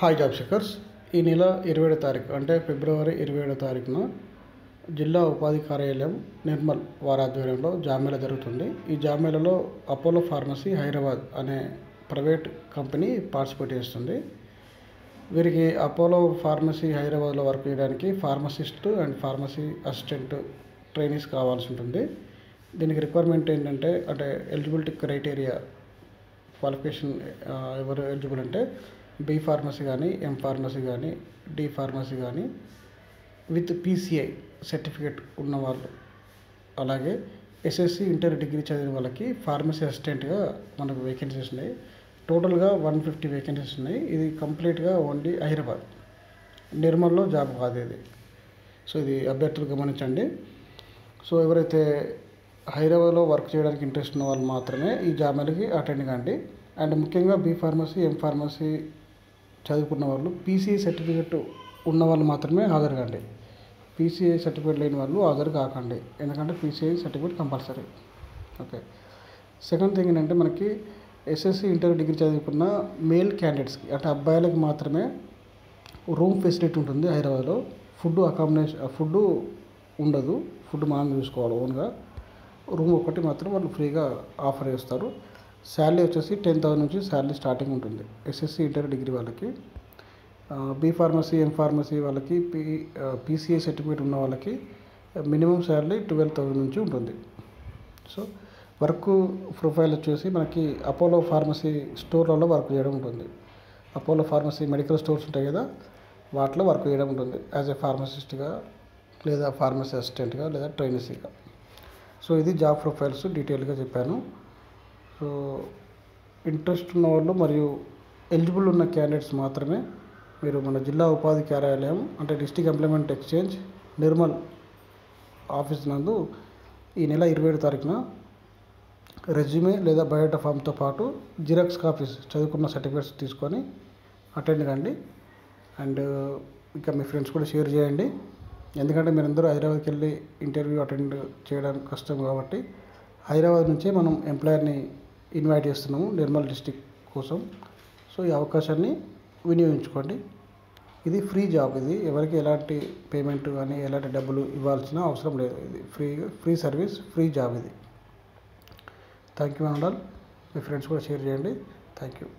Hi job seekers. ఈ నెల 27 తారీఖు అంటే ఫిబ్రవరి 27 తారీఖున జిల్లా ఉపాధి కార్యాలయం నిర్మల్ వారి ఆధ్వర్యంలో జాబ్ జరుగుతుంది. ఈ జాబ్ మేళలో అపోలో ఫార్మసీ హైదరాబాద్ అనే ప్రైవేట్ కంపెనీ పార్టిసిపేట్ చేస్తుంది. వీరికి అపోలో ఫార్మసీ హైదరాబాద్లో వర్క్ చేయడానికి pharmacist and pharmacy assistant trainees కావాల్సి ఉంటుంది. దీనికి రిక్వైర్మెంట్ ఏంటంటే ఎలిజిబిలిటీ క్రైటీరియా క్వాలిఫికేషన్ ఎవరు ఎలిజిబుల్ అంటే బి ఫార్మసీ కానీ, ఎం ఫార్మసీ కానీ, డి ఫార్మసీ కానీ విత్ పీసీఐ సర్టిఫికేట్ ఉన్నవాళ్ళు, అలాగే ఎస్ఎస్సి ఇంటర్ డిగ్రీ చదివిన వాళ్ళకి ఫార్మసీ అసిస్టెంట్గా మనకు వేకెన్సీస్ ఉన్నాయి. టోటల్గా 150 వేకెన్సీస్ ఉన్నాయి. ఇది కంప్లీట్గా ఓన్లీ హైదరాబాద్, నిర్మల్లో జాబ్ కాదు ఇది. సో ఇది అభ్యర్థులు గమనించండి. సో ఎవరైతే హైదరాబాద్లో వర్క్ చేయడానికి ఇంట్రెస్ట్ ఉన్న వాళ్ళు మాత్రమే ఈ జాబ్ మేళకి అటెండ్ కాండి. అండ్ ముఖ్యంగా బి ఫార్మసీ, ఎం ఫార్మసీ చదువుకున్న వాళ్ళు, పీసీఐ సర్టిఫికేట్ ఉన్న వాళ్ళు మాత్రమే హాజరు కాండి. పీసీఐ సర్టిఫికేట్ లేని వాళ్ళు హాజరు కాకండి, ఎందుకంటే PCI certificate compulsory. Okay. Second thing ఏంటంటే మనకి ఎస్ఎస్సి ఇంటర్ డిగ్రీ చదువుకున్న మేల్ క్యాండిడేట్స్కి అంటే అబ్బాయిలకి మాత్రమే రూమ్ ఫెసిలిటీ ఉంటుంది హైదరాబాద్లో. ఫుడ్ ఉండదు, ఫుడ్ మనం చూసుకోవాలి ఓన్గా. రూమ్ ఒకటి మాత్రం వాళ్ళు ఫ్రీగా ఆఫర్ చేస్తారు. శాలరీ వచ్చేసి 10,000 నుంచి శాలరీ స్టార్టింగ్ ఉంటుంది ఎస్ఎస్సి ఇంటర్ డిగ్రీ వాళ్ళకి. బి ఫార్మసీ, ఎం ఫార్మసీ వాళ్ళకి, పీసీఐ సర్టిఫికేట్ ఉన్న వాళ్ళకి మినిమం శాలరీ 12,000 నుంచి ఉంటుంది. సో వర్క్ ప్రొఫైల్ వచ్చేసి మనకి అపోలో ఫార్మసీ స్టోర్లలో వర్క్ చేయడం ఉంటుంది. అపోలో ఫార్మసీ మెడికల్ స్టోర్స్ ఉంటాయి కదా, వాటిలో వర్క్ చేయడం ఉంటుంది యాజ్ ఏ ఫార్మసిస్ట్గా, లేదా ఫార్మసీ అసిస్టెంట్గా, లేదా ట్రైనీసీగా. సో ఇది జాబ్ ప్రొఫైల్స్ డీటెయిల్గా చెప్పాను. సో ఇంట్రెస్ట్ ఉన్న వాళ్ళు మరియు ఎలిజిబుల్ ఉన్న క్యాండిడేట్స్ మాత్రమే మీరు మన జిల్లా ఉపాధి కార్యాలయం అంటే district employment exchange Nirmal office నందు ఈ నెల 27 తారీఖున రెజ్యూమే లేదా బయోడేటా ఫామ్తో పాటు జిరాక్స్ కాపీస్ చదువుకున్న సర్టిఫికేట్స్ తీసుకొని అటెండ్ కండి. అండ్ ఇంకా మీ ఫ్రెండ్స్ కూడా షేర్ చేయండి, ఎందుకంటే మీరందరూ హైదరాబాద్కి వెళ్ళి ఇంటర్వ్యూ అటెండ్ చేయడానికి కష్టం కాబట్టి హైదరాబాద్ నుంచే మనం ఎంప్లాయర్ని ఇన్వైట్ చేస్తున్నాము నిర్మల్ డిస్టిక్ కోసం. సో ఈ అవకాశాన్ని వినియోగించుకోండి. ఇది ఫ్రీ జాబ్. ఇది ఎవరికి ఎలాంటి పేమెంట్ కానీ ఎలాంటి డబ్బులు ఇవ్వాల్సిన అవసరం లేదు. ఇది ఫ్రీ సర్వీస్, ఫ్రీ జాబ్ ఇది. థ్యాంక్ యూ అనండాల్. మీ ఫ్రెండ్స్ కూడా షేర్ చేయండి. Thank you.